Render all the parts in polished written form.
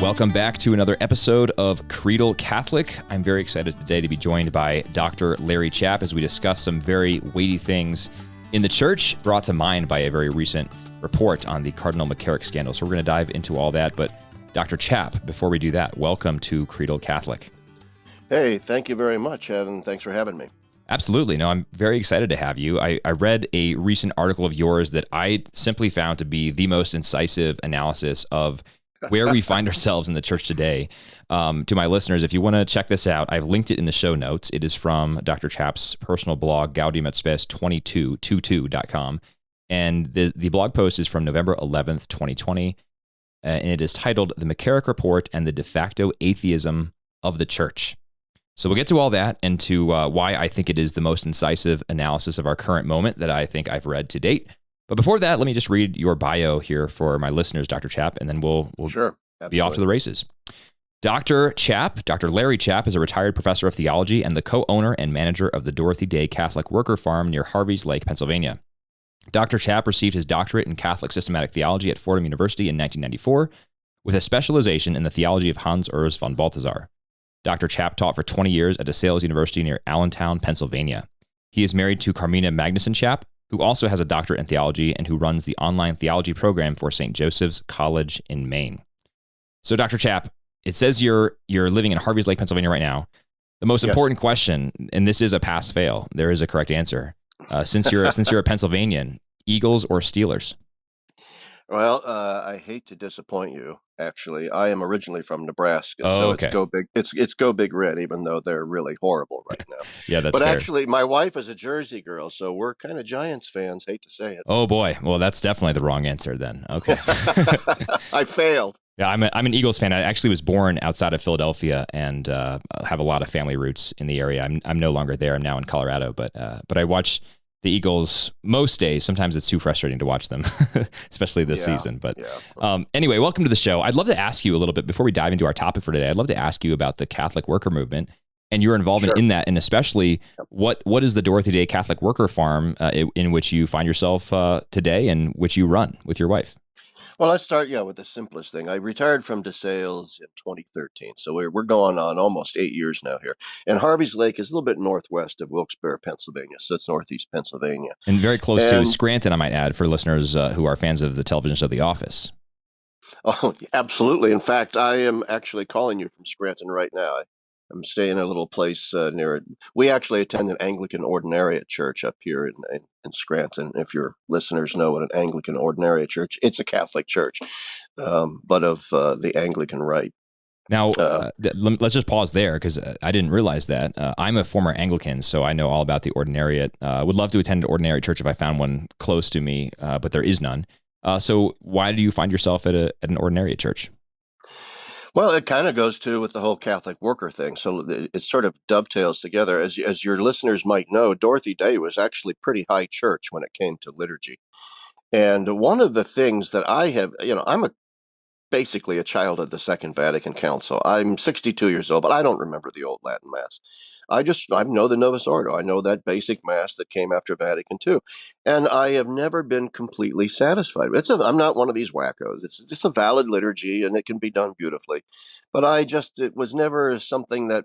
Welcome back to another episode of Creedal Catholic. I'm very excited today to be joined by Dr. Larry Chapp as we discuss some very weighty things in the church brought to mind by a very recent report on the Cardinal McCarrick scandal. So we're going to dive into all that. But Dr. Chapp, before we do that, welcome to Creedal Catholic. Hey, thank you very much, Evan. Thanks for having me. Absolutely. No, I'm very excited to have you. I read a recent article of yours that I simply found to be the most incisive analysis of where we find ourselves in the church today. To my listeners, if you want to check this out, I've linked it in the show notes. It is from Dr. Chapp's personal blog, gaudium-et-spes22.com. And the blog post is from November 11th, 2020. And it is titled The McCarrick Report and the De Facto Atheism of the Church. So we'll get to all that and to why I think it is the most incisive analysis of our current moment that I think I've read to date. But before that, let me just read your bio here for my listeners, Dr. Chapp, and then we'll Sure, be off to the races. Dr. Chapp, Dr. Larry Chapp, is a retired professor of theology and the co-owner and manager of the Dorothy Day Catholic Worker Farm near Harveys Lake, Pennsylvania. Dr. Chapp received his doctorate in Catholic systematic theology at Fordham University in 1994, with a specialization in the theology of Hans Urs von Balthasar. Dr. Chapp taught for 20 years at DeSales University near Allentown, Pennsylvania. He is married to Carmina Magnuson Chapp, who also has a doctorate in theology and who runs the online theology program for St. Joseph's College in Maine. So, Dr. Chapp, it says you're living in Harveys Lake, Pennsylvania right now. The most important question, and this is a pass-fail, there is a correct answer. Since you're a Pennsylvanian, Eagles or Steelers? Well, I hate to disappoint you. Actually, I am originally from Nebraska, so okay. It's go big. It's go big red, even though they're really horrible right now. Yeah, that's But fair. actually, my wife is a Jersey girl, so we're kind of Giants fans. Hate to say it. Oh boy, well that's definitely the wrong answer then. Okay, I failed. Yeah, I'm an Eagles fan. I actually was born outside of Philadelphia and have a lot of family roots in the area. I'm no longer there. I'm now in Colorado, but I watch the Eagles most days. Sometimes it's too frustrating to watch them, especially this season. But anyway, welcome to the show. I'd love to ask you a little bit before we dive into our topic for today. I'd love to ask you about the Catholic Worker Movement and your involvement in that, and especially what is the Dorothy Day Catholic Worker Farm in which you find yourself today and which you run with your wife. Well, let's start, with the simplest thing. I retired from DeSales in 2013, so we're going on almost 8 years now here. And Harveys Lake is a little bit northwest of Wilkes-Barre, Pennsylvania, so it's northeast Pennsylvania. And very close to Scranton, I might add, for listeners who are fans of the television show The Office. Oh, absolutely. In fact, I am actually calling you from Scranton right now. I'm staying in a little place near it. We actually attend an Anglican Ordinariate church up here in Scranton. If your listeners know what an Anglican Ordinariate church, it's a Catholic church, but of the Anglican rite. Now, let's just pause there because I didn't realize that. I'm a former Anglican, so I know all about the Ordinariate. Would love to attend an Ordinariate church if I found one close to me, but there is none. So why do you find yourself at an Ordinariate church? Well, it kind of goes with the whole Catholic worker thing. So it sort of dovetails together. As your listeners might know, Dorothy Day was actually pretty high church when it came to liturgy. And one of the things that I have, I'm basically a child of the Second Vatican Council. I'm 62 years old, but I don't remember the old Latin Mass. I know the Novus Ordo. I know that basic Mass that came after Vatican II. And I have never been completely satisfied. I'm not one of these wackos. It's just a valid liturgy, and it can be done beautifully. But it was never something that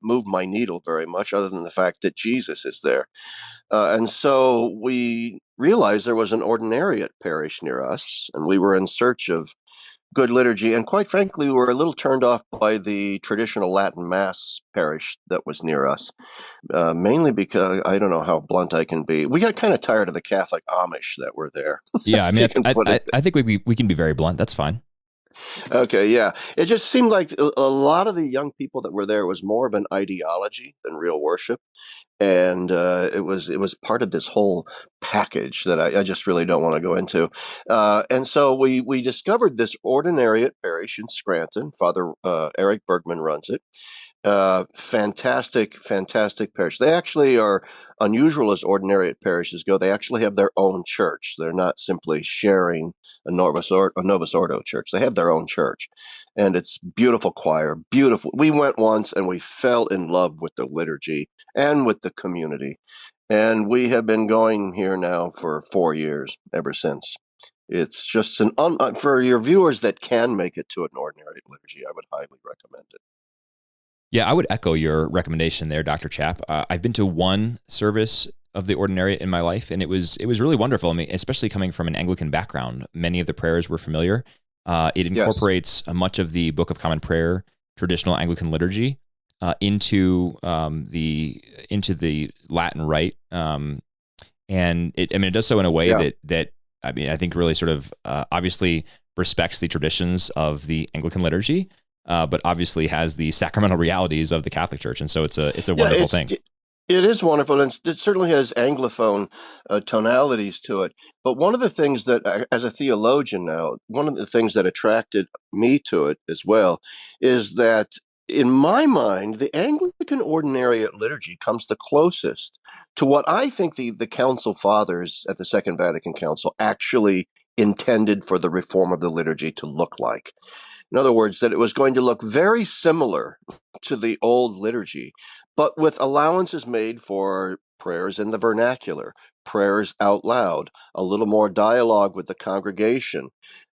moved my needle very much, other than the fact that Jesus is there. And so we realized there was an Ordinariate parish near us, and we were in search of good liturgy, and quite frankly, we were a little turned off by the traditional Latin Mass parish that was near us, mainly because, I don't know how blunt I can be, we got kind of tired of the Catholic Amish that were there. Yeah, I mean, I think we can be very blunt. That's fine. Okay, yeah. It just seemed like a lot of the young people that were there was more of an ideology than real worship. And it was part of this whole package that I just really don't want to go into. And so we discovered this Ordinariate parish in Scranton. Father Eric Bergman runs it. Fantastic parish. They actually are unusual as Ordinariate parishes go. They actually have their own church. They're not simply sharing a Novus Ordo church. They have their own church. And it's beautiful choir, beautiful. We went once and we fell in love with the liturgy and with the community. And we have been going here now for 4 years, ever since. It's just for your viewers that can make it to an ordinary liturgy, I would highly recommend it. Yeah, I would echo your recommendation there, Dr. Chapp. I've been to one service of the Ordinariate in my life, and it was really wonderful. I mean, especially coming from an Anglican background, many of the prayers were familiar. It incorporates much of the Book of Common Prayer, traditional Anglican liturgy, into the Latin rite, and it does so in a way that I think really sort of obviously respects the traditions of the Anglican liturgy, but obviously has the sacramental realities of the Catholic Church, and so it's a wonderful thing. It is wonderful, and it certainly has Anglophone tonalities to it. But one of the things that, as a theologian now, one of the things that attracted me to it as well is that, in my mind, the Anglican Ordinariate liturgy comes the closest to what I think the Council Fathers at the Second Vatican Council actually intended for the reform of the liturgy to look like. In other words, that it was going to look very similar to the old liturgy, but with allowances made for prayers in the vernacular, prayers out loud, a little more dialogue with the congregation,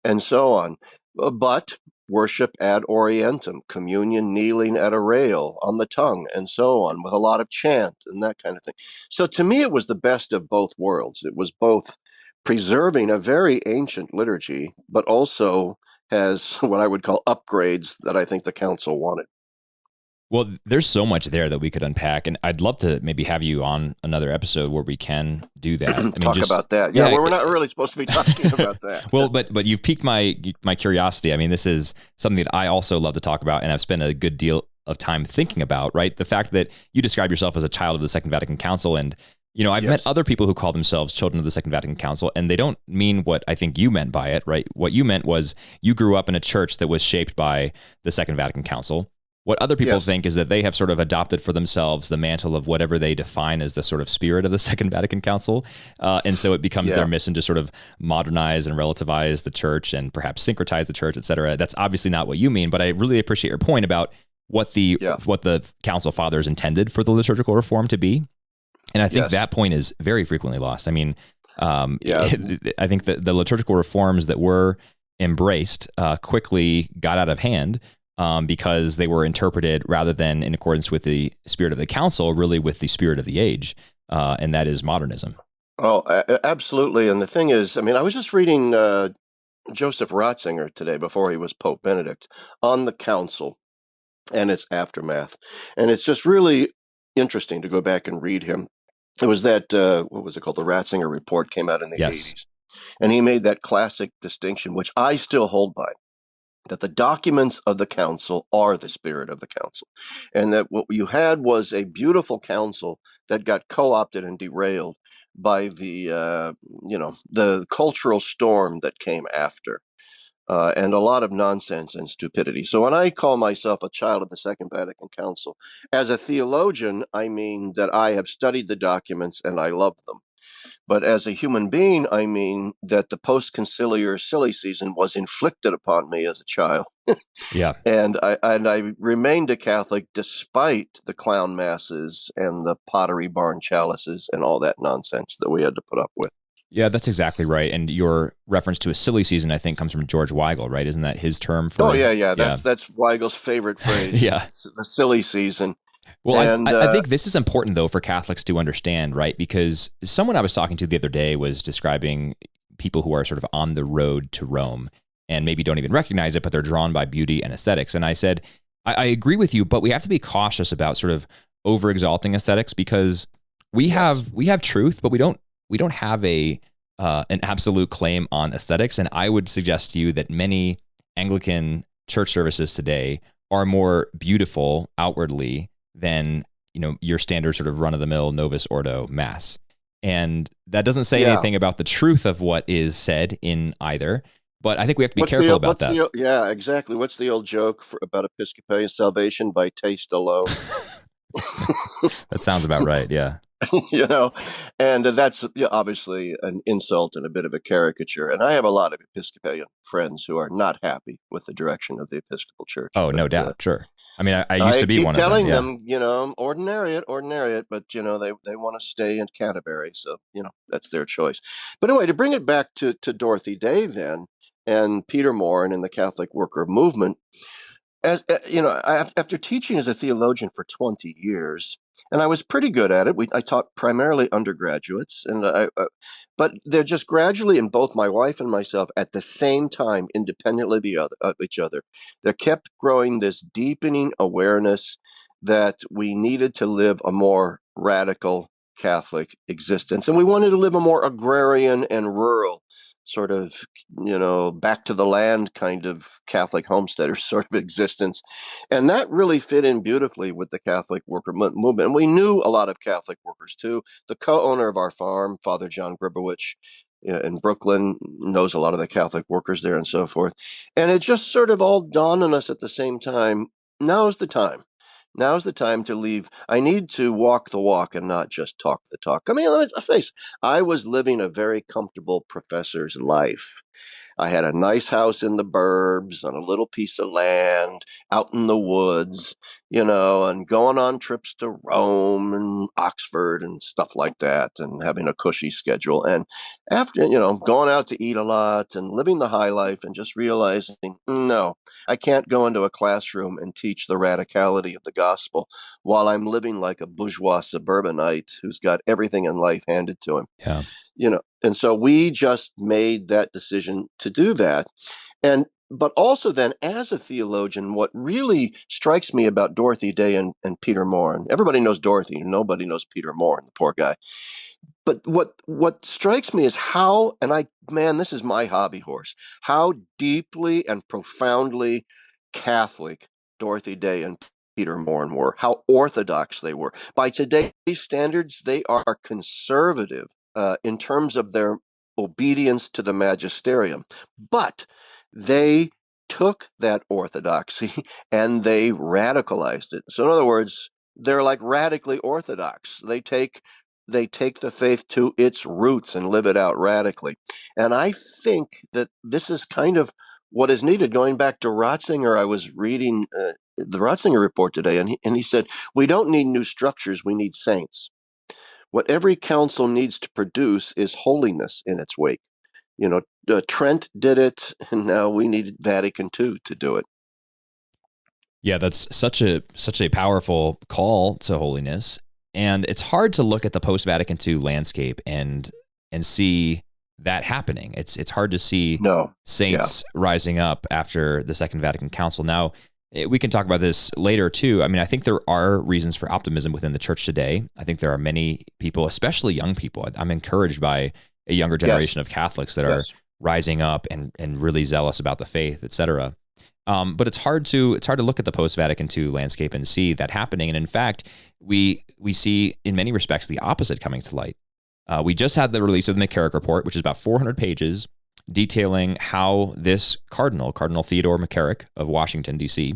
and so on. But worship ad orientem, communion kneeling at a rail, on the tongue, and so on, with a lot of chant and that kind of thing. So to me, it was the best of both worlds. It was both preserving a very ancient liturgy, but also has what I would call upgrades that I think the council wanted. Well, there's so much there that we could unpack, and I'd love to maybe have you on another episode where we can do that. Talk about that. Yeah, well, we're not really supposed to be talking about that. Well, but you've piqued my curiosity. I mean, this is something that I also love to talk about, and I've spent a good deal of time thinking about, right? The fact that you describe yourself as a child of the Second Vatican Council, and I've met other people who call themselves children of the Second Vatican Council, and they don't mean what I think you meant by it, right? What you meant was you grew up in a church that was shaped by the Second Vatican Council. What other people think is that they have sort of adopted for themselves the mantle of whatever they define as the sort of spirit of the Second Vatican Council. And so it becomes their mission to sort of modernize and relativize the church and perhaps syncretize the church, et cetera. That's obviously not what you mean, but I really appreciate your point about what the Council Fathers intended for the liturgical reform to be. And I think that point is very frequently lost. I mean, I think that the liturgical reforms that were embraced quickly got out of hand because they were interpreted rather than in accordance with the spirit of the council, really with the spirit of the age, and that is modernism. Oh, absolutely. And the thing is, I mean, I was just reading Joseph Ratzinger today before he was Pope Benedict on the council and its aftermath. And it's just really interesting to go back and read him. It was that, what was it called? The Ratzinger Report came out in the 80s. And he made that classic distinction, which I still hold by, that the documents of the council are the spirit of the council. And that what you had was a beautiful council that got co-opted and derailed by the cultural storm that came after. And a lot of nonsense and stupidity. So when I call myself a child of the Second Vatican Council, as a theologian, I mean that I have studied the documents and I love them. But as a human being, I mean that the post-conciliar silly season was inflicted upon me as a child. And I remained a Catholic despite the clown masses and the pottery barn chalices and all that nonsense that we had to put up with. Yeah, that's exactly right. And your reference to a silly season, I think, comes from George Weigel, right? Isn't that his term for? Oh, yeah. That's Weigel's favorite phrase. The silly season. Well, and, I think this is important, though, for Catholics to understand, right? Because someone I was talking to the other day was describing people who are sort of on the road to Rome and maybe don't even recognize it, but they're drawn by beauty and aesthetics. And I said, I agree with you, but we have to be cautious about sort of over-exalting aesthetics because we have truth, but we don't have an absolute claim on aesthetics. And I would suggest to you that many Anglican church services today are more beautiful outwardly than your standard sort of run-of-the-mill Novus Ordo mass. And that doesn't say anything about the truth of what is said in either. But I think we have to be careful about that. Yeah, exactly. What's the old joke about Episcopalian salvation by taste alone? That sounds about right. Yeah. you know, and that's obviously an insult and a bit of a caricature. And I have a lot of Episcopalian friends who are not happy with the direction of the Episcopal Church. Oh, But no doubt. Sure. I mean, I used I to be keep one of them. telling Yeah. them, ordinariate, but they want to stay in Canterbury, so that's their choice. But anyway, to bring it back to Dorothy Day then, and Peter Moran and the Catholic Worker Movement, after teaching as a theologian for 20 years, and I was pretty good at it. I taught primarily undergraduates, but they're just gradually, and both my wife and myself, at the same time, independently of each other, there kept growing this deepening awareness that we needed to live a more radical Catholic existence, and we wanted to live a more agrarian and rural sort of, back to the land kind of Catholic homesteader sort of existence. And that really fit in beautifully with the Catholic Worker Movement. And we knew a lot of Catholic workers too. The co-owner of our farm, Father John Gribowich, in Brooklyn, knows a lot of the Catholic workers there and so forth. And it just sort of all dawned on us at the same time. Now's the time. Now's the time to leave. I need to walk the walk and not just talk the talk. I mean, let's face, I was living a very comfortable professor's life. I had a nice house in the burbs on a little piece of land out in the woods, and going on trips to Rome and Oxford and stuff like that, and having a cushy schedule. And after, going out to eat a lot and living the high life and just realizing, no, I can't go into a classroom and teach the radicality of the gospel while I'm living like a bourgeois suburbanite who's got everything in life handed to him. Yeah. And so we just made that decision to do that. But also then, as a theologian, what really strikes me about Dorothy Day and Peter Moran, everybody knows Dorothy, nobody knows Peter Moran, the poor guy. But what strikes me is how, man, this is my hobby horse, how deeply and profoundly Catholic Dorothy Day and Peter Moran were, how orthodox they were. By today's standards, they are conservative in terms of their obedience to the magisterium. But they took that orthodoxy and they radicalized it. So in other words, they're like radically orthodox. They take the faith to its roots and live it out radically. And I think that this is kind of what is needed. Going back to Ratzinger, I was reading the Ratzinger Report today, and he said, we don't need new structures, we need saints. What every council needs to produce is holiness in its wake. Trent did it, and now we need Vatican II to do it. Yeah, that's such a powerful call to holiness. And it's hard to look at the post-Vatican II landscape and see that happening. It's hard to see saints rising up after the Second Vatican Council. Now, we can talk about this later too. I mean, I think there are reasons for optimism within the church today. I think there are many people, especially young people. I'm encouraged by a younger generation of Catholics that are rising up and really zealous about the faith, et cetera. But it's hard to look at the post-Vatican II landscape and see that happening. And in fact, we see in many respects the opposite coming to light. We just had the release of the McCarrick Report, which is about 400 pages, detailing how this Cardinal Theodore McCarrick of Washington, D.C.,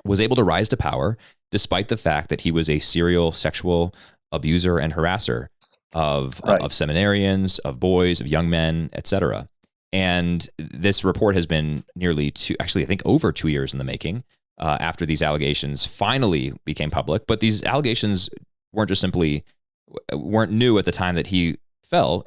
was able to rise to power despite the fact that he was a serial sexual abuser and harasser of seminarians, of boys, of young men, etc. And this report has been over 2 years in the making after these allegations finally became public. But these allegations weren't new at the time that he fell.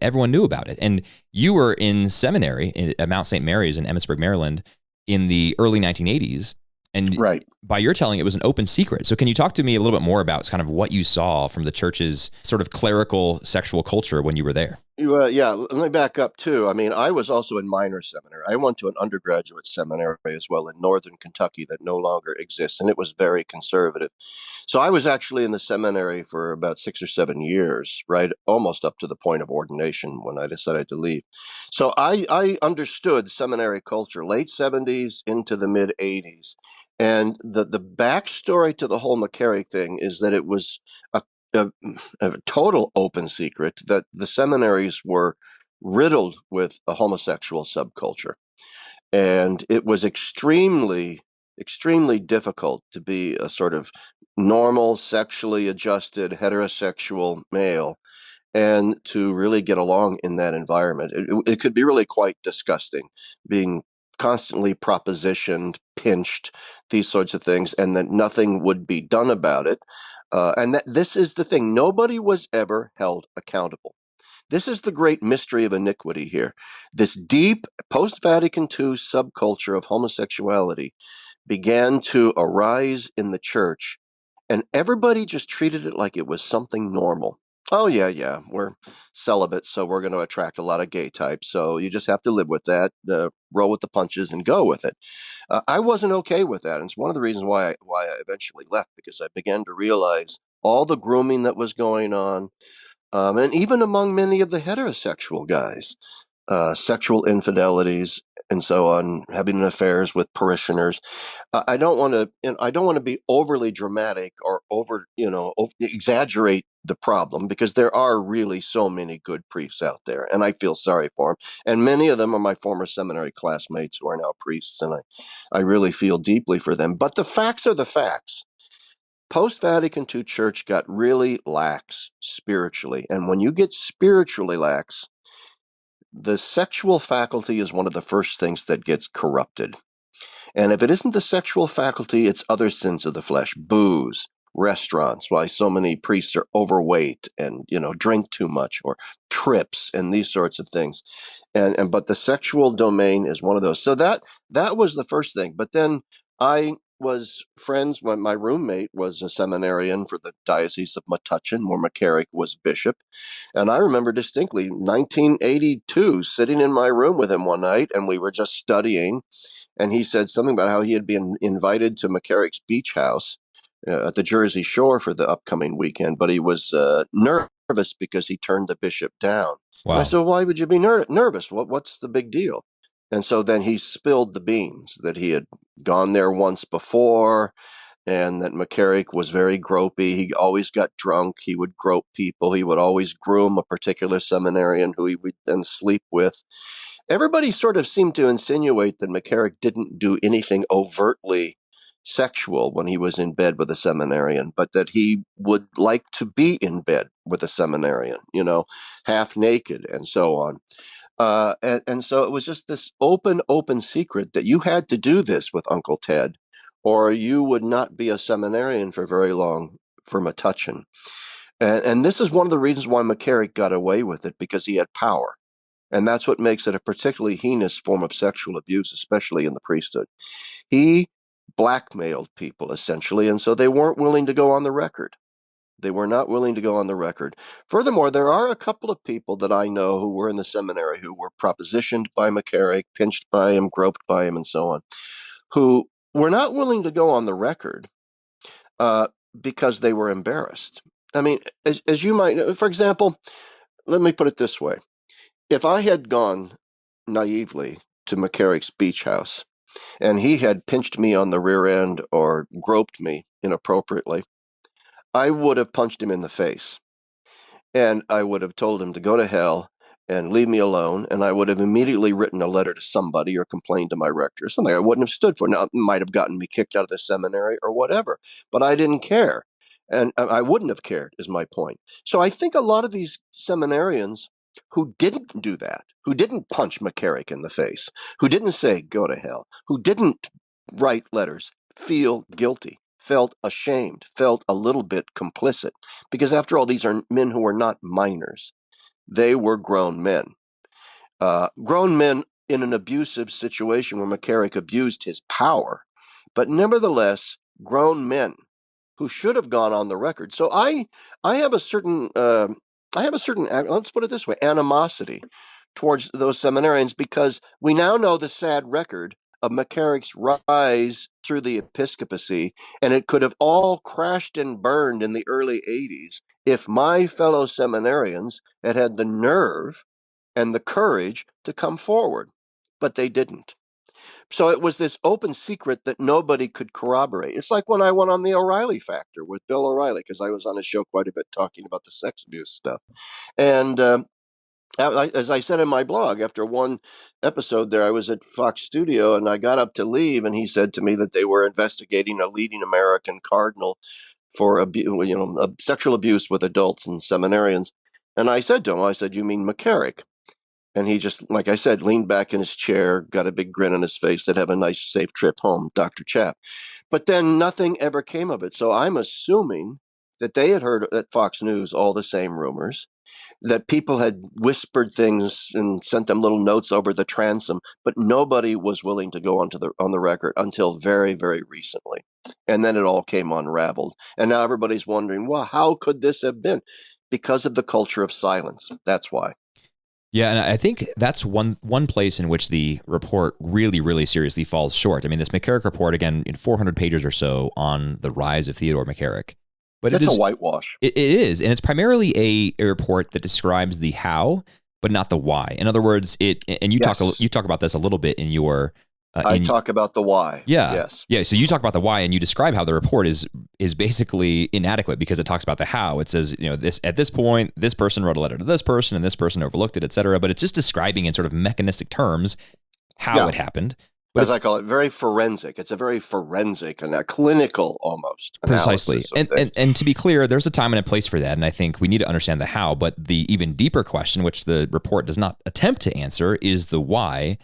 Everyone knew about it. And you were in seminary at Mount St. Mary's in Emmitsburg, Maryland in the early 1980s. And by your telling, it was an open secret. So can you talk to me a little bit more about kind of what you saw from the church's sort of clerical sexual culture when you were there? Let me back up too. I mean, I was also in minor seminary. I went to an undergraduate seminary as well in northern Kentucky that no longer exists, and it was very conservative. So I was actually in the seminary for about 6 or 7 years, right, almost up to the point of ordination when I decided to leave. So I understood seminary culture, late 70s into the mid 80s. And the backstory to the whole McCarrick thing is that it was a total open secret that the seminaries were riddled with a homosexual subculture. And it was extremely extremely difficult to be a sort of normal, sexually adjusted, heterosexual male and to really get along in that environment. It could be really quite disgusting, being constantly propositioned, pinched, these sorts of things, and that nothing would be done about it. And that this is the thing. Nobody was ever held accountable. This is the great mystery of iniquity here. This deep post-Vatican II subculture of homosexuality began to arise in the church, and everybody just treated it like it was something normal. Oh, yeah, we're celibate, so we're going to attract a lot of gay types, so you just have to live with that, roll with the punches, and go with it. I wasn't okay with that, and it's one of the reasons why I eventually left, because I began to realize all the grooming that was going on, and even among many of the heterosexual guys, sexual infidelities and so on, having affairs with parishioners. I don't want to, I don't want to be overly dramatic or exaggerate the problem, because there are really so many good priests out there, and I feel sorry for them. And many of them are my former seminary classmates who are now priests, and I really feel deeply for them. But the facts are the facts. Post-Vatican II church got really lax spiritually, and when you get spiritually lax, the sexual faculty is one of the first things that gets corrupted. And if it isn't the sexual faculty, it's other sins of the flesh, booze, restaurants, why so many priests are overweight and, drink too much, or trips and these sorts of things. But the sexual domain is one of those. So that was the first thing. But then I was friends, my roommate was a seminarian for the Diocese of Metuchen, where McCarrick was bishop. And I remember distinctly 1982 sitting in my room with him one night, and we were just studying. And he said something about how he had been invited to McCarrick's beach house at the Jersey Shore for the upcoming weekend, but he was nervous because he turned the bishop down. Wow. And I said, why would you be nervous? What's the big deal? And so then he spilled the beans that he had gone there once before, and that McCarrick was very gropey. He always got drunk. He would grope people. He would always groom a particular seminarian who he would then sleep with. Everybody sort of seemed to insinuate that McCarrick didn't do anything overtly sexual when he was in bed with a seminarian, but that he would like to be in bed with a seminarian, half naked and so on. And so it was just this open secret that you had to do this with Uncle Ted, or you would not be a seminarian for very long for Metuchen. And this is one of the reasons why McCarrick got away with it, because he had power. And that's what makes it a particularly heinous form of sexual abuse, especially in the priesthood. He blackmailed people, essentially, and so they weren't willing to go on the record. They were not willing to go on the record. Furthermore, there are a couple of people that I know who were in the seminary who were propositioned by McCarrick, pinched by him, groped by him, and so on, who were not willing to go on the record because they were embarrassed. I mean, as you might, for example, let me put it this way. If I had gone naively to McCarrick's beach house and he had pinched me on the rear end or groped me inappropriately, I would have punched him in the face. And I would have told him to go to hell and leave me alone. And I would have immediately written a letter to somebody or complained to my rector, something I wouldn't have stood for. Now, it might have gotten me kicked out of the seminary or whatever, but I didn't care. And I wouldn't have cared, is my point. So I think a lot of these seminarians who didn't do that, who didn't punch McCarrick in the face, who didn't say, go to hell, who didn't write letters, feel guilty, felt ashamed, felt a little bit complicit. Because after all, these are men who are not minors. They were grown men. Grown men in an abusive situation where McCarrick abused his power, but nevertheless, grown men who should have gone on the record. So I have a certain, let's put it this way, animosity towards those seminarians, because we now know the sad record of McCarrick's rise through the episcopacy, and it could have all crashed and burned in the early 80s if my fellow seminarians had had the nerve and the courage to come forward, but they didn't. So it was this open secret that nobody could corroborate. It's like when I went on the O'Reilly Factor with Bill O'Reilly, because I was on his show quite a bit talking about the sex abuse stuff. And As I said in my blog, after one episode there, I was at Fox Studio and I got up to leave, and he said to me that they were investigating a leading American cardinal for sexual abuse with adults and seminarians. And I said to him, I said, "You mean McCarrick?" And he just, like I said, leaned back in his chair, got a big grin on his face, said, "Have a nice, safe trip home, Dr. Chapp." But then nothing ever came of it. So I'm assuming that they had heard at Fox News all the same rumors, that people had whispered things and sent them little notes over the transom, but nobody was willing to go on the record until very, very recently. And then it all came unraveled. And now everybody's wondering, well, how could this have been? Because of the culture of silence. That's why. Yeah, and I think that's one place in which the report really, really seriously falls short. I mean, this McCarrick Report, again, in 400 pages or so on the rise of Theodore McCarrick. But it's a whitewash. It is, and it's primarily a report that describes the how, but not the why. In other words, you talk about this a little bit in your. I talk about the why. Yeah. Yes. Yeah. So you talk about the why, and you describe how the report is basically inadequate because it talks about the how. It says, at this point, this person wrote a letter to this person, and this person overlooked it, et cetera. But it's just describing in sort of mechanistic terms how it happened. But as I call it, very forensic. It's a very forensic and a clinical almost. Precisely. And to be clear, there's a time and a place for that. And I think we need to understand the how. But the even deeper question, which the report does not attempt to answer, is the why.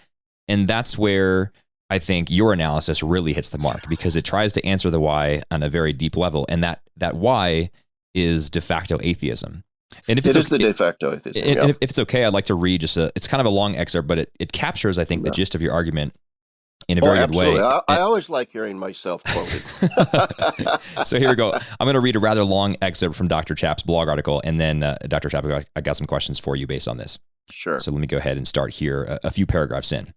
And that's where I think your analysis really hits the mark, because it tries to answer the why on a very deep level. And that why is de facto atheism. And if it is the de facto atheism. And if it's okay, I'd like to read it's kind of a long excerpt, but it captures, I think, the gist of your argument in a very good way. I always like hearing myself quoted. So here we go. I'm going to read a rather long excerpt from Dr. Chapp's blog article, and then Dr. Chapp, I got some questions for you based on this. Sure. So let me go ahead and start here a few paragraphs in.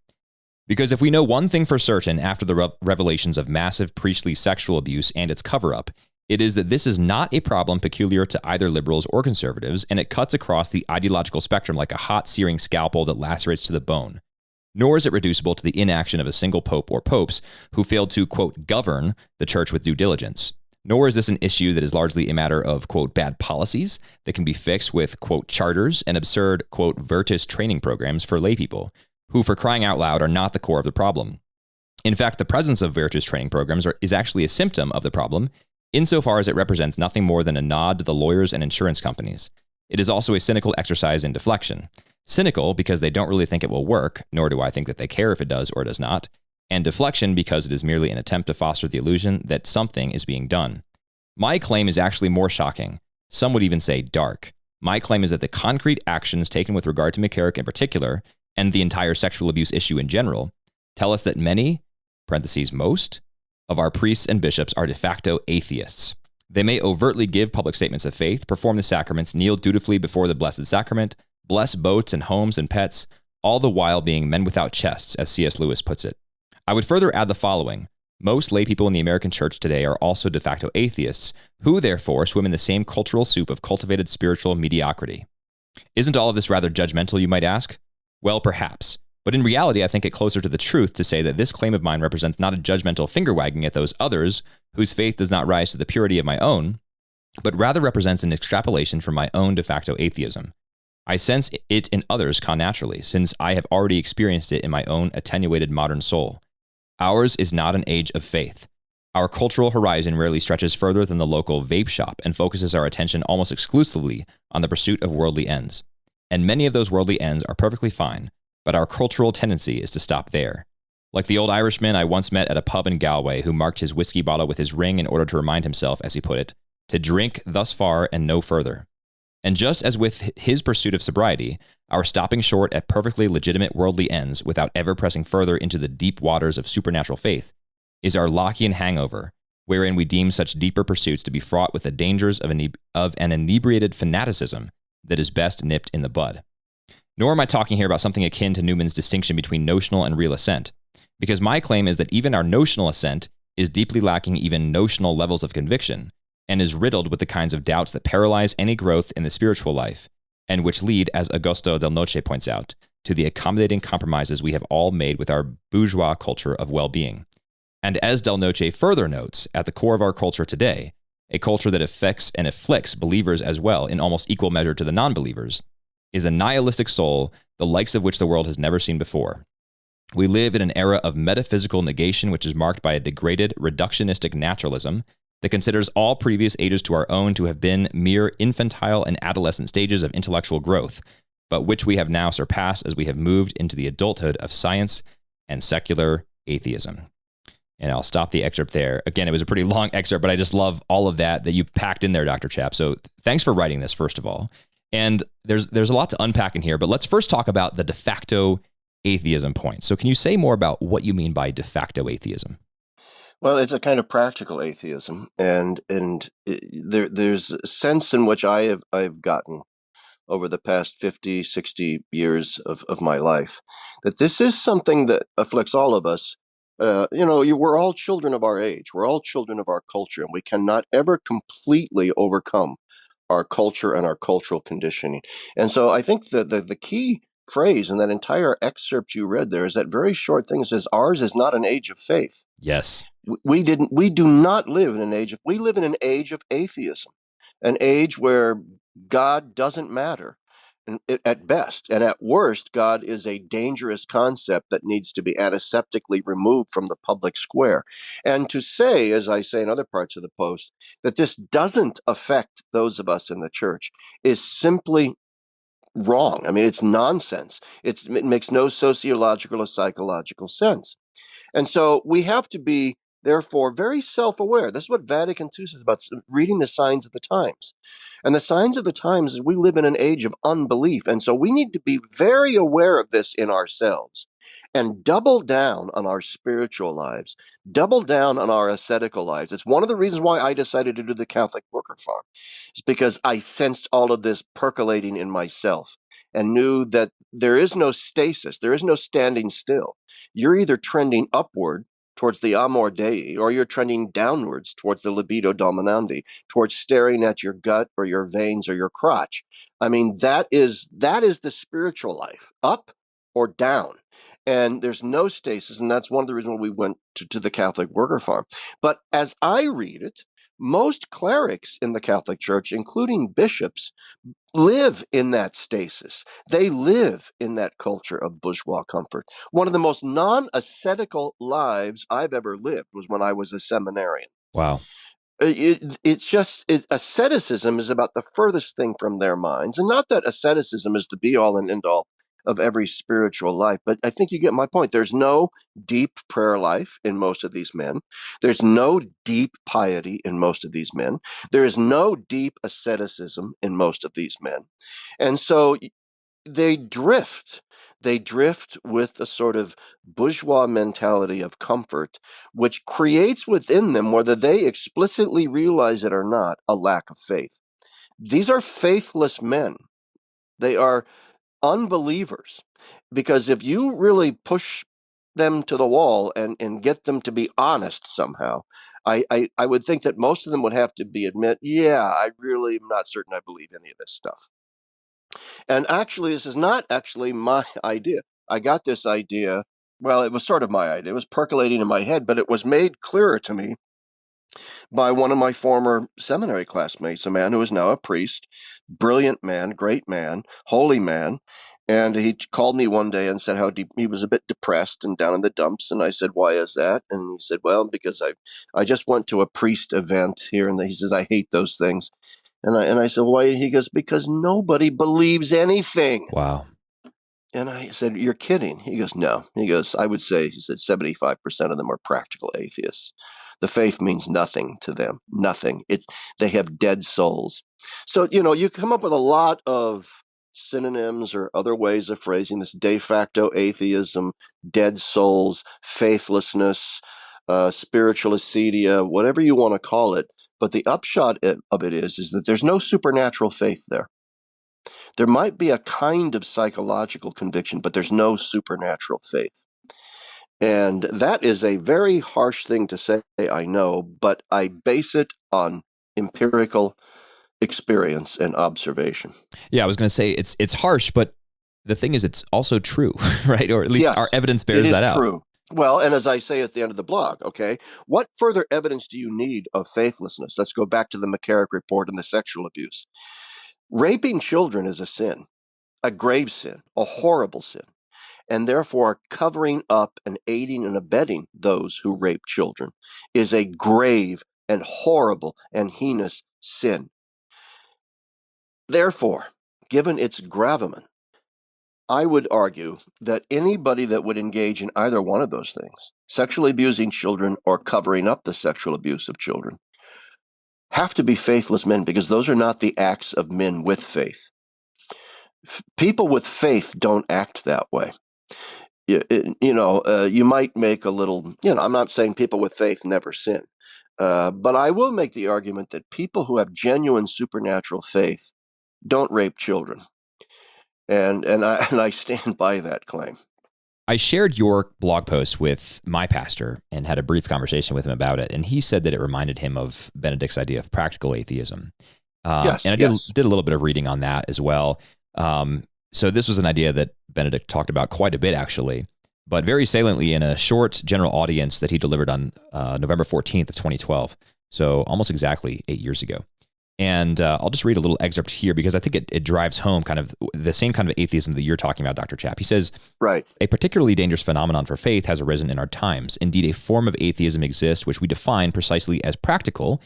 Because if we know one thing for certain after the revelations of massive priestly sexual abuse and its cover-up, it is that this is not a problem peculiar to either liberals or conservatives, and it cuts across the ideological spectrum like a hot, searing scalpel that lacerates to the bone. Nor is it reducible to the inaction of a single pope or popes who failed to, quote, govern the church with due diligence. Nor is this an issue that is largely a matter of, quote, bad policies that can be fixed with, quote, charters and absurd, quote, Virtus training programs for laypeople, who, for crying out loud, are not the core of the problem. In fact, the presence of Virtus training programs is actually a symptom of the problem, insofar as it represents nothing more than a nod to the lawyers and insurance companies. It is also a cynical exercise in deflection. Cynical because they don't really think it will work, nor do I think that they care if it does or does not, and deflection because it is merely an attempt to foster the illusion that something is being done. My claim is actually more shocking. Some would even say dark. My claim is that the concrete actions taken with regard to McCarrick in particular, and the entire sexual abuse issue in general, tell us that many, parentheses most, of our priests and bishops are de facto atheists. They may overtly give public statements of faith, perform the sacraments, kneel dutifully before the Blessed Sacrament, bless boats and homes and pets, all the while being men without chests, as C.S. Lewis puts it. I would further add the following. Most laypeople in the American church today are also de facto atheists, who therefore swim in the same cultural soup of cultivated spiritual mediocrity. Isn't all of this rather judgmental, you might ask? Well, perhaps. But in reality, I think it closer to the truth to say that this claim of mine represents not a judgmental finger-wagging at those others whose faith does not rise to the purity of my own, but rather represents an extrapolation from my own de facto atheism. I sense it in others connaturally, since I have already experienced it in my own attenuated modern soul. Ours is not an age of faith. Our cultural horizon rarely stretches further than the local vape shop and focuses our attention almost exclusively on the pursuit of worldly ends. And many of those worldly ends are perfectly fine, but our cultural tendency is to stop there. Like the old Irishman I once met at a pub in Galway who marked his whiskey bottle with his ring in order to remind himself, as he put it, to drink thus far and no further. And just as with his pursuit of sobriety, our stopping short at perfectly legitimate worldly ends without ever pressing further into the deep waters of supernatural faith is our Lockean hangover, wherein we deem such deeper pursuits to be fraught with the dangers of an inebriated fanaticism that is best nipped in the bud. Nor am I talking here about something akin to Newman's distinction between notional and real assent, because my claim is that even our notional assent is deeply lacking even notional levels of conviction, and is riddled with the kinds of doubts that paralyze any growth in the spiritual life, and which lead, as Augusto Del Noce points out, to the accommodating compromises we have all made with our bourgeois culture of well-being. And as Del Noce further notes, at the core of our culture today, a culture that affects and afflicts believers as well in almost equal measure to the non-believers, is a nihilistic soul, the likes of which the world has never seen before. We live in an era of metaphysical negation, which is marked by a degraded, reductionistic naturalism that considers all previous ages to our own to have been mere infantile and adolescent stages of intellectual growth, but which we have now surpassed as we have moved into the adulthood of science and secular atheism. And I'll stop the excerpt there. Again, it was a pretty long excerpt, but I just love all of that you packed in there, Dr. Chapp. So thanks for writing this, first of all. And there's a lot to unpack in here, but let's first talk about the de facto atheism point. So can you say more about what you mean by de facto atheism? Well, it's a kind of practical atheism, and there's a sense in which I've gotten over the past 50, 60 years of my life, that this is something that afflicts all of us. We're all children of our age. We're all children of our culture, and we cannot ever completely overcome our culture and our cultural conditioning. And so I think that the key phrase in that entire excerpt you read there is that very short thing that says, ours is not an age of faith. Yes. We do not live in an age of, we live in an age of atheism, an age where God doesn't matter at best. And at worst, God is a dangerous concept that needs to be antiseptically removed from the public square. And to say, as I say in other parts of the post, that this doesn't affect those of us in the church is simply wrong. I mean, it's nonsense. It makes no sociological or psychological sense. And so we have to be, therefore, very self-aware. This is what Vatican II says about reading the signs of the times. And the signs of the times is we live in an age of unbelief. And so we need to be very aware of this in ourselves and double down on our spiritual lives, double down on our ascetical lives. It's one of the reasons why I decided to do the Catholic Worker Farm. It's because I sensed all of this percolating in myself and knew that there is no stasis, there is no standing still. You're either trending upward towards the amor dei, or you're trending downwards towards the libido dominandi, towards staring at your gut or your veins or your crotch. I mean, that is the spiritual life, up or down. And there's no stasis, and that's one of the reasons why we went to the Catholic Worker Farm. But as I read it, most clerics in the Catholic Church, including bishops, live in that stasis. They live in that culture of bourgeois comfort. One of the most non-ascetical lives I've ever lived was when I was a seminarian. Wow. Asceticism is about the furthest thing from their minds. And not that asceticism is the be-all and end-all of every spiritual life, but I think you get my point. There's no deep prayer life in most of these men. There's no deep piety in most of these men. There is no deep asceticism in most of these men. And so they drift. They drift with a sort of bourgeois mentality of comfort, which creates within them, whether they explicitly realize it or not, a lack of faith. These are faithless men. They are unbelievers, because if you really push them to the wall and get them to be honest somehow, I would think that most of them would have to admit, yeah, I really am not certain I believe any of this stuff. And actually, this is not actually my idea. I got this idea, well, it was sort of my idea. It was percolating in my head, but it was made clearer to me by one of my former seminary classmates, a man who is now a priest, brilliant man, great man, holy man. And he called me one day and said how he was a bit depressed and down in the dumps. And I said, why is that? And he said, well, because I just went to a priest event here. And he says, I hate those things. And I said, why? He goes, because nobody believes anything. Wow. And I said, you're kidding. He goes, no. He goes, I would say, he said, 75% of them are practical atheists. The faith means nothing to them, nothing. They have dead souls. So, you come up with a lot of synonyms or other ways of phrasing this: de facto atheism, dead souls, faithlessness, spiritual acedia, whatever you want to call it. But the upshot of it is that there's no supernatural faith there. There might be a kind of psychological conviction, but there's no supernatural faith. And that is a very harsh thing to say, I know, but I base it on empirical experience and observation. Yeah, I was going to say it's harsh, but the thing is, it's also true, right? Or at least our evidence bears that out. It is true. Well, and as I say at the end of the blog, okay, what further evidence do you need of faithlessness? Let's go back to the McCarrick Report and the sexual abuse. Raping children is a sin. a grave sin, a horrible sin, and therefore covering up and aiding and abetting those who rape children is a grave and horrible and heinous sin. Therefore, given its gravamen, I would argue that anybody that would engage in either one of those things, sexually abusing children or covering up the sexual abuse of children, have to be faithless men, because those are not the acts of men with faith. People with faith don't act that way. You might make a little, I'm not saying people with faith never sin, but I will make the argument that people who have genuine supernatural faith don't rape children. And I stand by that claim. I shared your blog post with my pastor and had a brief conversation with him about it. And he said that it reminded him of Benedict's idea of practical atheism. Yes, and I did a little bit of reading on that as well. So this was an idea that Benedict talked about quite a bit, actually, but very saliently in a short general audience that he delivered on November 14th of 2012. So almost exactly 8 years ago. And I'll just read a little excerpt here because I think it drives home kind of the same kind of atheism that you're talking about, Dr. Chapp. He says, right. A particularly dangerous phenomenon for faith has arisen in our times. Indeed, a form of atheism exists which we define precisely as practical,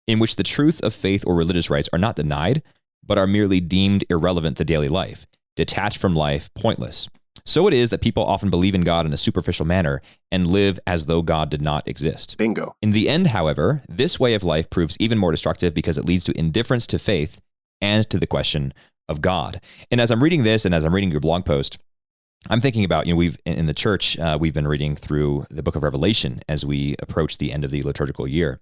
in which the truth of faith or religious rights are not denied, but are merely deemed irrelevant to daily life, detached from life, pointless. So it is that people often believe in God in a superficial manner and live as though God did not exist. Bingo. In the end, however, this way of life proves even more destructive because it leads to indifference to faith and to the question of God. And as I'm reading this and as I'm reading your blog post, I'm thinking about, we've in the church, we've been reading through the book of Revelation as we approach the end of the liturgical year.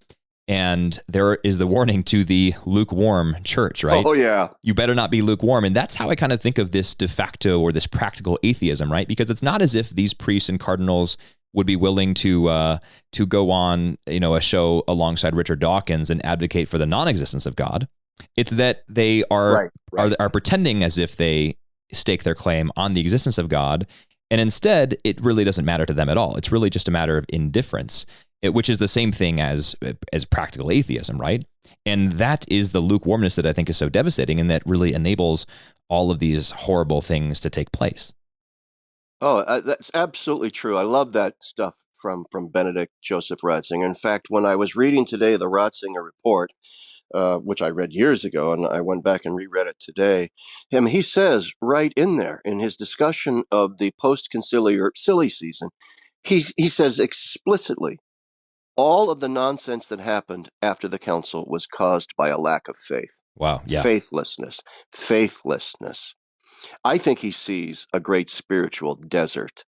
And there is the warning to the lukewarm church, right? Oh, yeah. You better not be lukewarm. And that's how I kind of think of this de facto or this practical atheism, right? Because it's not as if these priests and cardinals would be willing to go on, a show alongside Richard Dawkins and advocate for the non-existence of God. It's that they are pretending as if they stake their claim on the existence of God. And instead, it really doesn't matter to them at all. It's really just a matter of indifference. Which is the same thing as practical atheism, right? And that is the lukewarmness that I think is so devastating and that really enables all of these horrible things to take place. Oh, that's absolutely true. I love that stuff from Benedict Joseph Ratzinger. In fact, when I was reading today the Ratzinger Report, which I read years ago, and I went back and reread it today, he says right in there in his discussion of the post-conciliar silly season, he says explicitly, all of the nonsense that happened after the council was caused by a lack of faith. Wow. Yeah. Faithlessness. I think he sees a great spiritual desert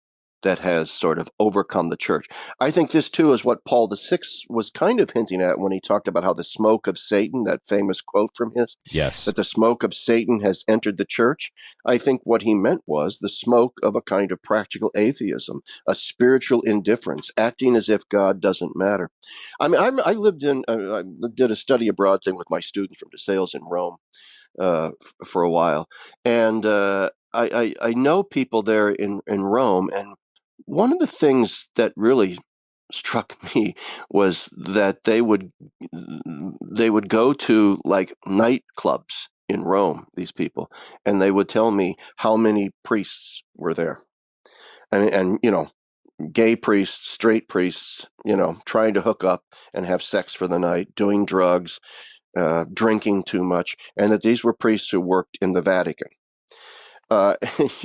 that has sort of overcome the church. I think this, too, is what Paul VI was kind of hinting at when he talked about how the smoke of Satan, that famous quote from his, yes, that the smoke of Satan has entered the church. I think what he meant was the smoke of a kind of practical atheism, a spiritual indifference, acting as if God doesn't matter. I mean, I did a study abroad thing with my students from DeSales in Rome for a while. And I know people there in Rome, and one of the things that really struck me was that they would go to like nightclubs in Rome, these people, and they would tell me how many priests were there. And gay priests, straight priests, trying to hook up and have sex for the night, doing drugs, drinking too much, and that these were priests who worked in the Vatican.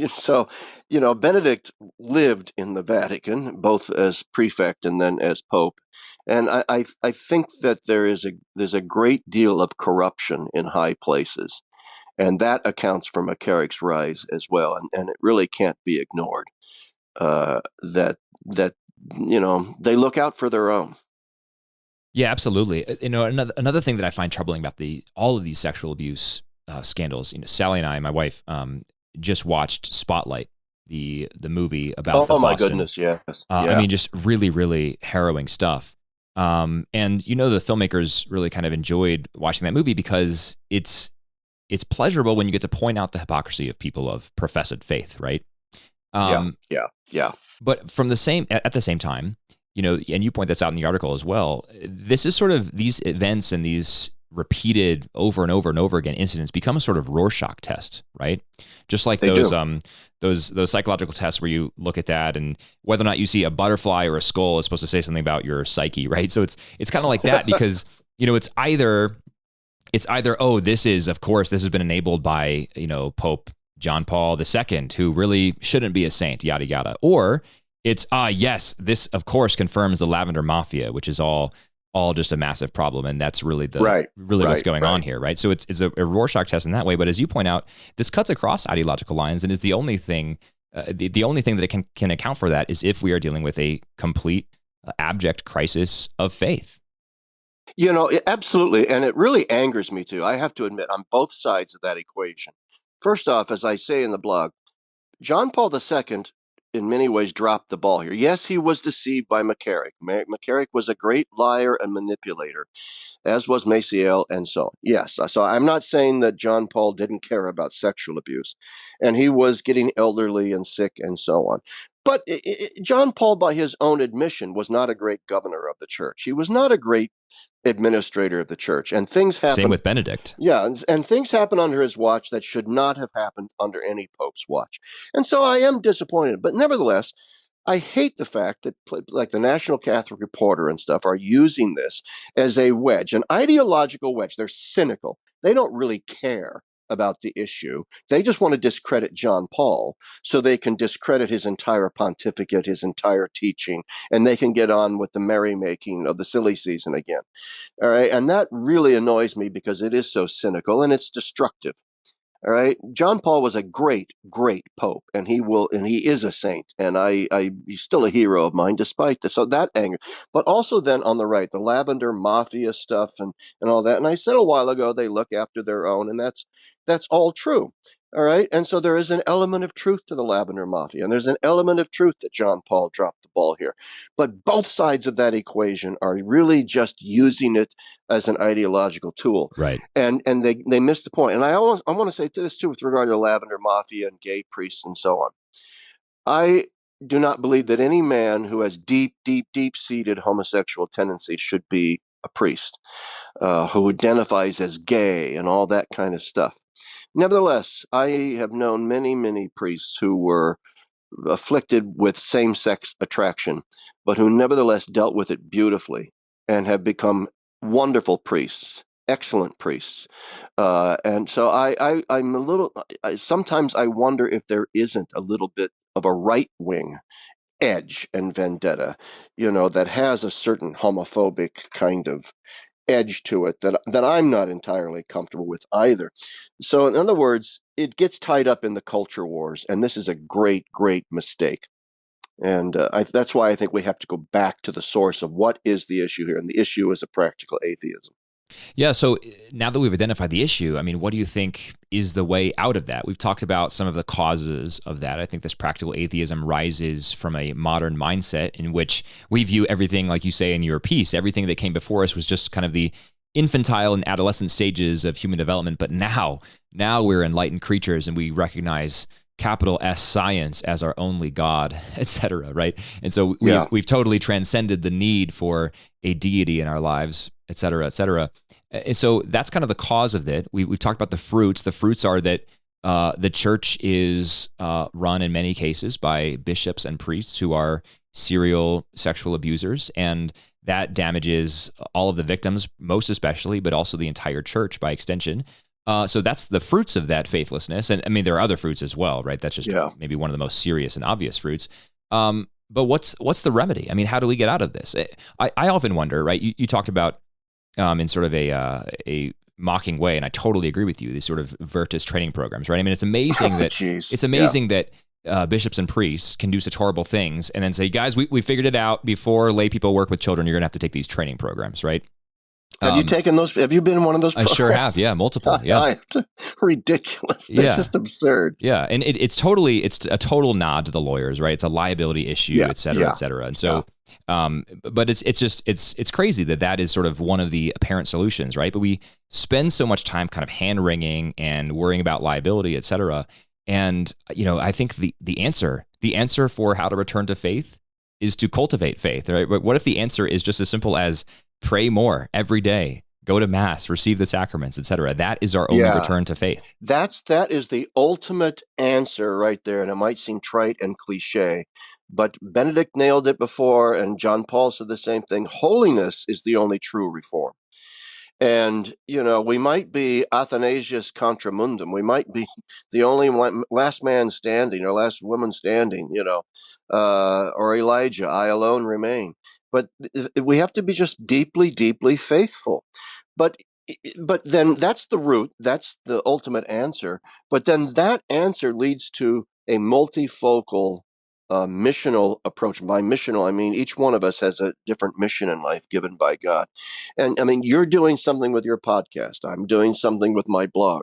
So, Benedict lived in the Vatican, both as prefect and then as pope. And I think that there's a great deal of corruption in high places. And that accounts for McCarrick's rise as well. And it really can't be ignored that they look out for their own. Yeah, absolutely. Another thing that I find troubling about all of these sexual abuse scandals, Sally and I, my wife, just watched Spotlight, the movie about the Boston. Oh my goodness, yes. I mean, just really, really harrowing stuff. And the filmmakers really kind of enjoyed watching that movie because it's pleasurable when you get to point out the hypocrisy of people of professed faith, right? Yeah. But at the same time, and you point this out in the article as well, this is sort of these events and these repeated over and over and over again incidents become a sort of Rorschach test, right? Just like They those psychological tests where you look at that and whether or not you see a butterfly or a skull is supposed to say something about your psyche, right? So it's kind of like that because, it's either, oh, this has been enabled by, Pope John Paul II, who really shouldn't be a saint, yada, yada. Or it's, yes, this of course confirms the Lavender Mafia, which is all just a massive problem. And that's really what's going on here, right? So it's a Rorschach test in that way. But as you point out, this cuts across ideological lines and is the only thing, the only thing that it can account for that is if we are dealing with a complete abject crisis of faith. Absolutely. And it really angers me too. I have to admit, on both sides of that equation. First off, as I say in the blog, John Paul II in many ways dropped the ball here. Yes, he was deceived by McCarrick. McCarrick was a great liar and manipulator, as was Maciel and so on. Yes, so I'm not saying that John Paul didn't care about sexual abuse, and he was getting elderly and sick and so on. But John Paul, by his own admission, was not a great governor of the church. He was not a great administrator of the church, and things happen. Same with Benedict. Yeah, and things happen under his watch that should not have happened under any pope's watch. And so I am disappointed, but nevertheless, I hate the fact that like the National Catholic Reporter and stuff are using this as a wedge, an ideological wedge. They're cynical. They don't really care about the issue. They just want to discredit John Paul so they can discredit his entire pontificate, his entire teaching, and they can get on with the merrymaking of the silly season again. All right. And that really annoys me because it is so cynical and it's destructive. All right. John Paul was a great, great pope, and he is a saint. And he's still a hero of mine despite this. So that anger, but also then on the right, the Lavender Mafia stuff and all that. And I said a while ago, they look after their own, and that's all true. All right. And so there is an element of truth to the Lavender Mafia, and there's an element of truth that John Paul dropped the ball here. But both sides of that equation are really just using it as an ideological tool. Right. And they missed the point. And I want to say to this too, with regard to the Lavender Mafia and gay priests and so on. I do not believe that any man who has deep, deep, deep-seated homosexual tendencies should be a priest, who identifies as gay and all that kind of stuff. Nevertheless, I have known many, many priests who were afflicted with same-sex attraction, but who nevertheless dealt with it beautifully and have become wonderful priests, excellent priests. And so I'm a little, sometimes I wonder if there isn't a little bit of a right-wing edge and vendetta, that has a certain homophobic kind of edge to it that I'm not entirely comfortable with either. So in other words, it gets tied up in the culture wars, and this is a great, great mistake. And that's why I think we have to go back to the source of what is the issue here, and the issue is a practical atheism. Yeah, so now that we've identified the issue, I mean, what do you think is the way out of that? We've talked about some of the causes of that. I think this practical atheism rises from a modern mindset in which we view everything, like you say in your piece, everything that came before us was just kind of the infantile and adolescent stages of human development. But now we're enlightened creatures and we recognize capital S science as our only God, et cetera, right? And so we've totally transcended the need for a deity in our lives, et cetera, et cetera. And so that's kind of the cause of it. We've talked about the fruits. The fruits are that the church is run in many cases by bishops and priests who are serial sexual abusers, and that damages all of the victims, most especially, but also the entire church by extension. So that's the fruits of that faithlessness. And I mean, there are other fruits as well, right? That's just maybe one of the most serious and obvious fruits. But what's the remedy? I mean, how do we get out of this? I often wonder, right? You talked about in sort of a mocking way, and I totally agree with you, these sort of Virtus training programs, right? I mean, it's amazing that bishops and priests can do such horrible things and then say, guys, we figured it out. Before lay people work with children, you're going to have to take these training programs, right? Have you taken those? Have you been in one of those programs? I sure have. Yeah, multiple. Yeah, ridiculous. They're just absurd. Yeah, and it's a total nod to the lawyers, right? It's a liability issue, et cetera, et cetera. And so, but it's crazy that is sort of one of the apparent solutions, right? But we spend so much time kind of hand wringing and worrying about liability, et cetera. And I think the answer for how to return to faith is to cultivate faith, right? But what if the answer is just as simple as pray more every day, go to mass, receive the sacraments, etc. That is our only Yeah. return to faith. That is the ultimate answer right there. And it might seem trite and cliche, but Benedict nailed it before, and John Paul said the same thing. Holiness is the only true reform. And, we might be Athanasius contra mundum. We might be the only last man standing or last woman standing, or Elijah, I alone remain. But we have to be just deeply, deeply faithful. But then that's the root. That's the ultimate answer. But then that answer leads to a multifocal missional approach. By missional, I mean each one of us has a different mission in life given by God. And I mean, you're doing something with your podcast. I'm doing something with my blog.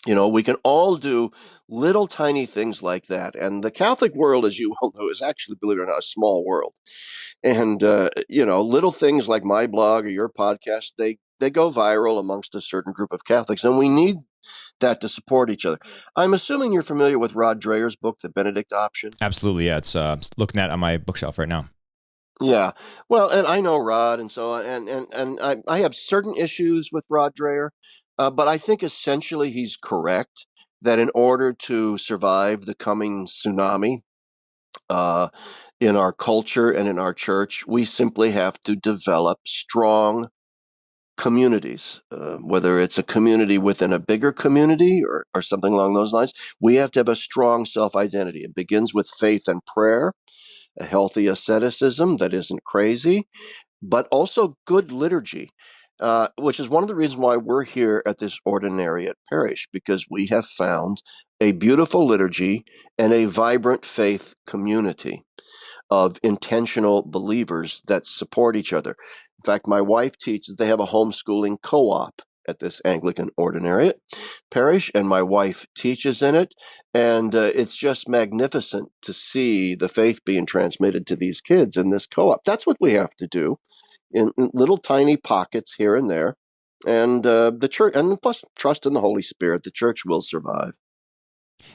We can all do little tiny things like that. And the Catholic world, as you well know, is actually, believe it or not, a small world. And, little things like my blog or your podcast, they go viral amongst a certain group of Catholics. And we need that to support each other. I'm assuming you're familiar with Rod Dreher's book, The Benedict Option. Absolutely, yeah. It's looking at on my bookshelf right now. Yeah, well, and I know Rod and so on, and I have certain issues with Rod Dreher, but I think essentially he's correct that in order to survive the coming tsunami in our culture and in our church, we simply have to develop strong communities, whether it's a community within a bigger community or something along those lines. We have to have a strong self-identity. It begins with faith and prayer, a healthy asceticism that isn't crazy, but also good liturgy, which is one of the reasons why we're here at this Ordinariate parish, because we have found a beautiful liturgy and a vibrant faith community of intentional believers that support each other. In fact, my wife teaches, they have a homeschooling co-op at this Anglican Ordinariate parish, and my wife teaches in it, and it's just magnificent to see the faith being transmitted to these kids in this co-op. That's what we have to do in little tiny pockets here and there, and the church, and plus trust in the Holy Spirit, the church will survive.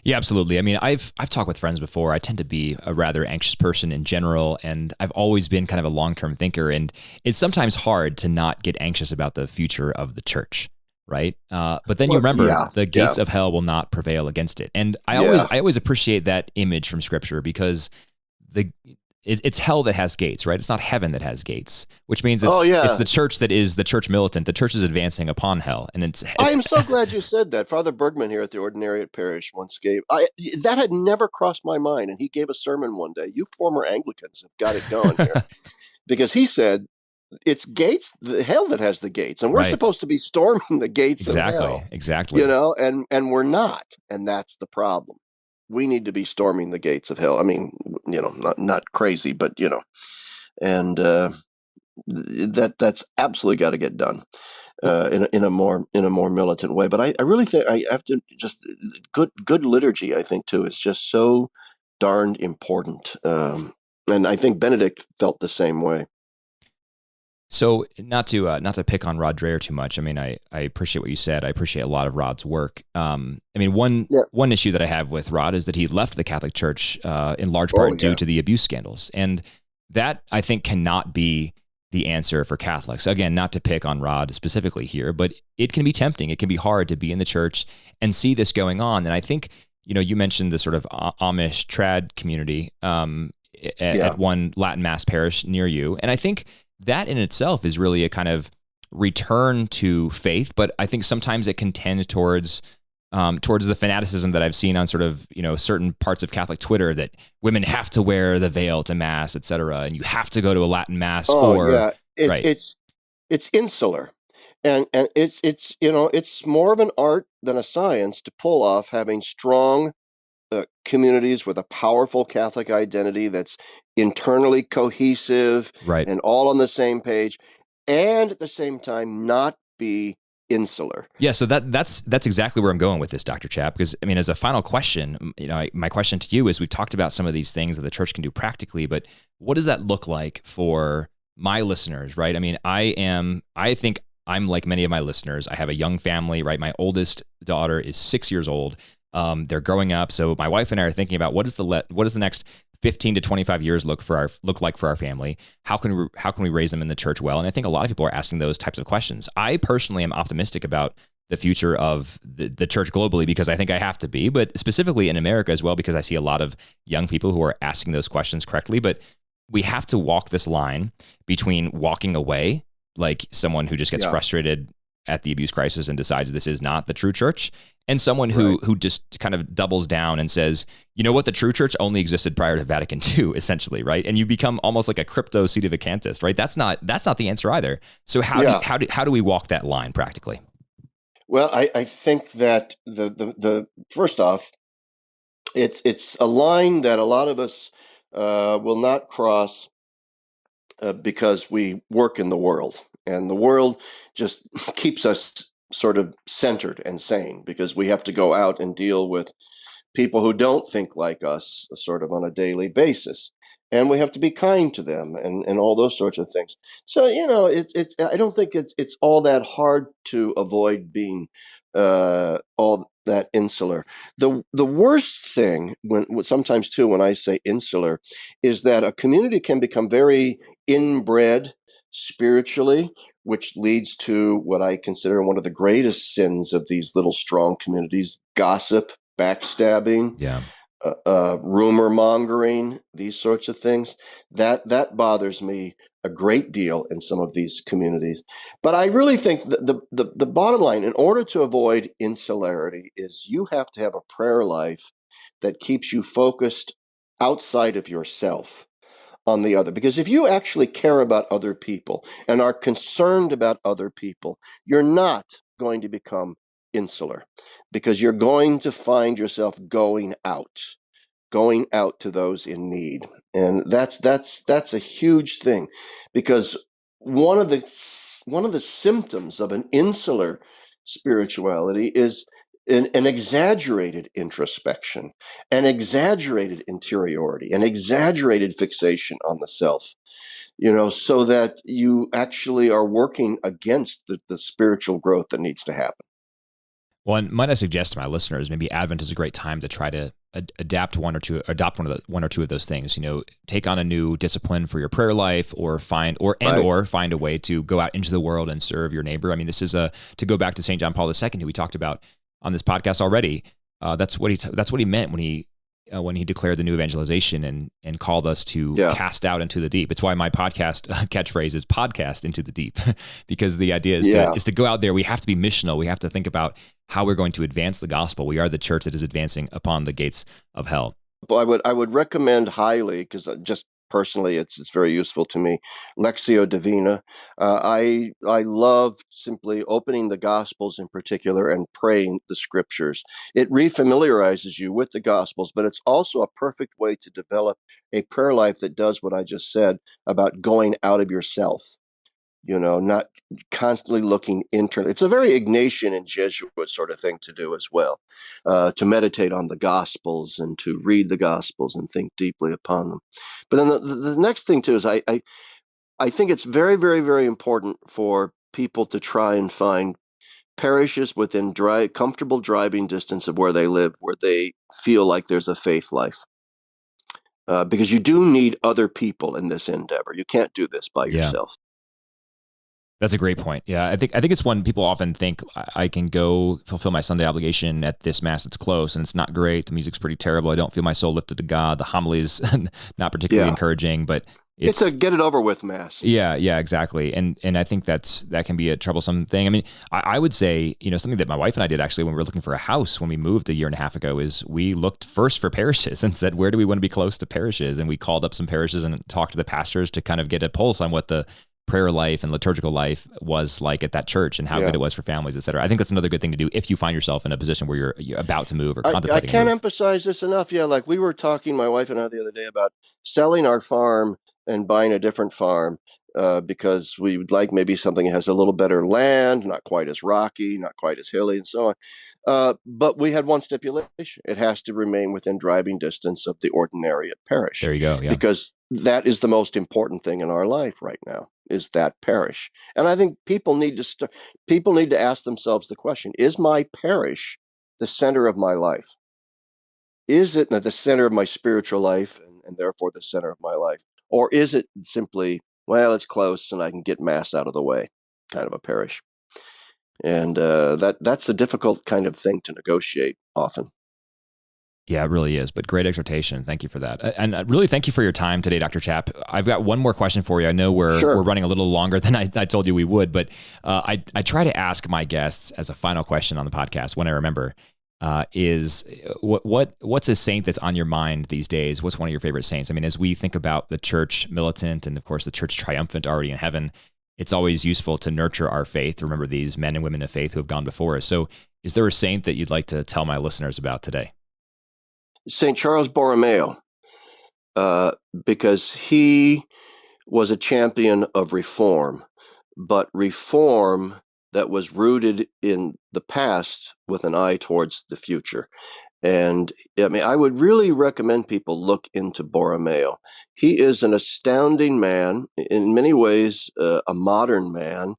Yeah, absolutely. I mean, I've talked with friends before. I tend to be a rather anxious person in general, and I've always been kind of a long-term thinker, and it's sometimes hard to not get anxious about the future of the church, right? But then you remember the gates of hell will not prevail against it. And I always appreciate that image from Scripture, because it's hell that has gates, right? It's not heaven that has gates, which means it's the church that is the church militant. The church is advancing upon hell. And I am so glad you said that. Father Bergman here at the Ordinariate Parish once gave, that had never crossed my mind. And he gave a sermon one day. You former Anglicans have got it going here. Because he said, it's gates, the hell that has the gates. And we're supposed to be storming the gates of hell. Exactly. And we're not. And that's the problem. We need to be storming the gates of hell. I mean, not crazy, but, and that's absolutely got to get done in a more militant way. But I really think I have to just good liturgy, I think, too, is just so darned important. And I think Benedict felt the same way. So not to pick on Rod Dreher too much. I mean, I appreciate what you said. I appreciate a lot of Rod's work. I mean, one issue that I have with Rod is that he left the Catholic Church in large part due to the abuse scandals. And that, I think, cannot be the answer for Catholics. Again, not to pick on Rod specifically here, but it can be tempting. It can be hard to be in the church and see this going on. And I think, you mentioned the sort of Amish trad community at one Latin Mass parish near you. And I think that in itself is really a kind of return to faith, but I think sometimes it can tend towards the fanaticism that I've seen on sort of, certain parts of Catholic Twitter, that women have to wear the veil to Mass, et cetera, and you have to go to a Latin Mass. It's insular, and it's more of an art than a science to pull off having strong communities with a powerful Catholic identity that's internally cohesive and all on the same page, and at the same time not be insular. Yeah, so that's exactly where I'm going with this, Dr. Chapp, because I mean, as a final question, my question to you is, we've talked about some of these things that the church can do practically, but what does that look like for my listeners, right? I mean, I think I'm like many of my listeners. I have a young family, right? My oldest daughter is 6 years old. They're growing up. So my wife and I are thinking about what is the next 15 to 25 years look like for our family? How can we raise them in the church well? And I think a lot of people are asking those types of questions. I personally am optimistic about the future of the church globally, because I think I have to be, but specifically in America as well, because I see a lot of young people who are asking those questions correctly. But we have to walk this line between walking away, like someone who just gets frustrated at the abuse crisis and decides this is not the true church, and someone who just kind of doubles down and says, you know what, the true church only existed prior to Vatican II, essentially, right? And you become almost like a crypto sedevacantist, right? That's not the answer either. So how do we walk that line practically? Well, I think that the first off, it's a line that a lot of us will not cross because we work in the world, and the world just keeps us sort of centered and sane, because we have to go out and deal with people who don't think like us sort of on a daily basis. And we have to be kind to them, and all those sorts of things. So, it's I don't think it's all that hard to avoid being all that insular. The worst thing when sometimes too, when I say insular, is that a community can become very inbred spiritually, which leads to what I consider one of the greatest sins of these little strong communities: gossip, backstabbing, rumor mongering, these sorts of things. That bothers me a great deal in some of these communities. But I really think that the bottom line, in order to avoid insularity, is you have to have a prayer life that keeps you focused outside of yourself on the other. Because if you actually care about other people and are concerned about other people, you're not going to become insular, because you're going to find yourself going out to those in need. And that's a huge thing, because one of the symptoms of an insular spirituality is an exaggerated introspection, an exaggerated interiority, an exaggerated fixation on the self, so that you actually are working against the spiritual growth that needs to happen. Well, and might I suggest to my listeners, maybe Advent is a great time to try to adopt one or two of those things. Take on a new discipline for your prayer life, or find a way to go out into the world and serve your neighbor. I mean, this is to go back to St. John Paul II, who we talked about on this podcast already. That's what he meant when he declared the new evangelization and called us to cast out into the deep. It's why my podcast catchphrase is "podcast into the deep," because the idea is to go out there. We have to be missional. We have to think about how we're going to advance the gospel. We are the church that is advancing upon the gates of hell. Well, I would recommend highly, because just personally, it's very useful to me, Lectio Divina. I love simply opening the Gospels in particular and praying the Scriptures. It refamiliarizes you with the Gospels, but it's also a perfect way to develop a prayer life that does what I just said about going out of yourself. Not constantly looking internally. It's a very Ignatian and Jesuit sort of thing to do as well, to meditate on the Gospels and to read the Gospels and think deeply upon them. But then the next thing too is I think it's very, very, very important for people to try and find parishes within comfortable driving distance of where they live, where they feel like there's a faith life. Because you do need other people in this endeavor. You can't do this by yourself. That's a great point. Yeah, I think it's one people often think I can go fulfill my Sunday obligation at this mass that's close, and it's not great. The music's pretty terrible. I don't feel my soul lifted to God. The homily's not particularly encouraging, but it's a get it over with mass. Yeah, exactly. And I think that can be a troublesome thing. I mean, I would say, something that my wife and I did actually when we were looking for a house when we moved a year and a half ago is we looked first for parishes and said, where do we want to be close to parishes? And we called up some parishes and talked to the pastors to kind of get a pulse on what the prayer life and liturgical life was like at that church and how good it was for families, et cetera. I think that's another good thing to do if you find yourself in a position where you're about to move or contemplating. I can't emphasize this enough. Yeah, like we were talking, my wife and I, the other day about selling our farm and buying a different farm because we would like maybe something that has a little better land, not quite as rocky, not quite as hilly, and so on. But we had one stipulation: it has to remain within driving distance of the ordinariate parish. There you go. Yeah. Because that is the most important thing in our life right now, is that parish. And I think people need to ask themselves the question: is my parish the center of my life? Is it the center of my spiritual life and therefore the center of my life? Or is it simply, well, it's close and I can get Mass out of the way, kind of a parish? And that's a difficult kind of thing to negotiate often. Yeah, it really is. But great exhortation. Thank you for that. And really thank you for your time today, Dr. Chapp. I've got one more question for you. I know we're running a little longer than I told you we would, but I try to ask my guests as a final question on the podcast when I remember, is what's a saint that's on your mind these days? What's one of your favorite saints? I mean, as we think about the church militant and of course the church triumphant already in heaven, it's always useful to nurture our faith, to remember these men and women of faith who have gone before us. So is there a saint that you'd like to tell my listeners about today? St. Charles Borromeo, because he was a champion of reform, but reform that was rooted in the past with an eye towards the future. And I mean, I would really recommend people look into Borromeo. He is an astounding man, in many ways, a modern man,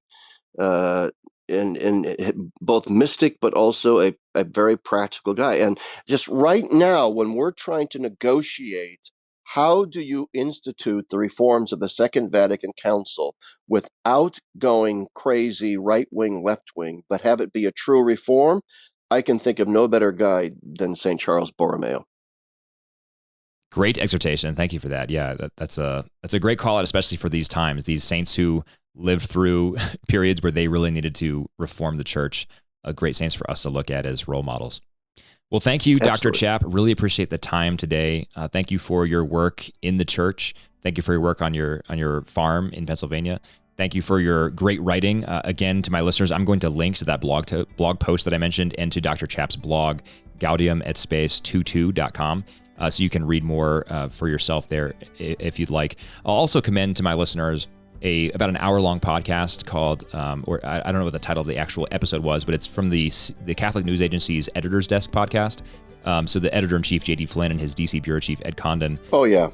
in both mystic, but also a very practical guy. And just right now, when we're trying to negotiate, how do you institute the reforms of the Second Vatican Council without going crazy right-wing, left-wing, but have it be a true reform? I can think of no better guide than St. Charles Borromeo. Great exhortation. Thank you for that. Yeah, that's a great call out, especially for these times, these saints who lived through periods where they really needed to reform the church. Great saints for us to look at as role models. Well, thank you, Dr. Chapp. Really appreciate the time today. Thank you for your work in the church. Thank you for your work on your farm in Pennsylvania. Thank you for your great writing. Again, to my listeners, I'm going to link to that blog post that I mentioned and to Dr. Chapp's blog, gaudiumetspes22.com. So you can read more for yourself there if you'd like. I'll also commend to my listeners about an hour-long podcast called, or I don't know what the title of the actual episode was, but it's from the Catholic News Agency's Editor's Desk podcast. So the editor-in-chief, J.D. Flynn, and his D.C. bureau chief, Ed Condon. Oh, yeah.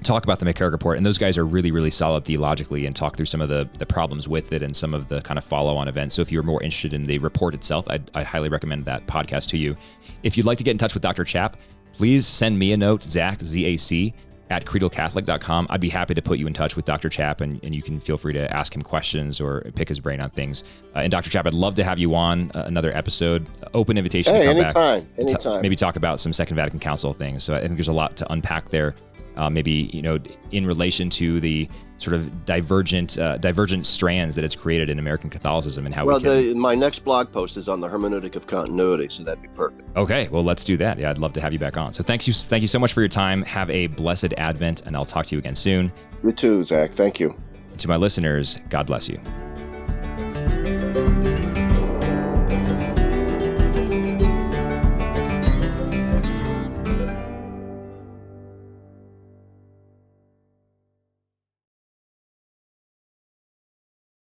Talk about the McCarrick Report, and those guys are really, really solid theologically and talk through some of the problems with it and some of the kind of follow-on events. So if you're more interested in the report itself, I highly recommend that podcast to you. If you'd like to get in touch with Dr. Chapp, please send me a note, Zach, Z-A-C, at creedalcatholic.com. I'd be happy to put you in touch with Dr. Chapp, and you can feel free to ask him questions or pick his brain on things. And Dr. Chapp, I'd love to have you on another episode. Open invitation to come back. Anytime. Maybe talk about some Second Vatican Council things. So I think there's a lot to unpack there. Maybe, in relation to the sort of divergent strands that it's created in American Catholicism and how my next blog post is on the hermeneutic of continuity, so that'd be perfect. Okay, well, let's do that. Yeah, I'd love to have you back on. So thank you so much for your time. Have a blessed Advent, and I'll talk to you again soon. You too, Zach. Thank you. And to my listeners, God bless you.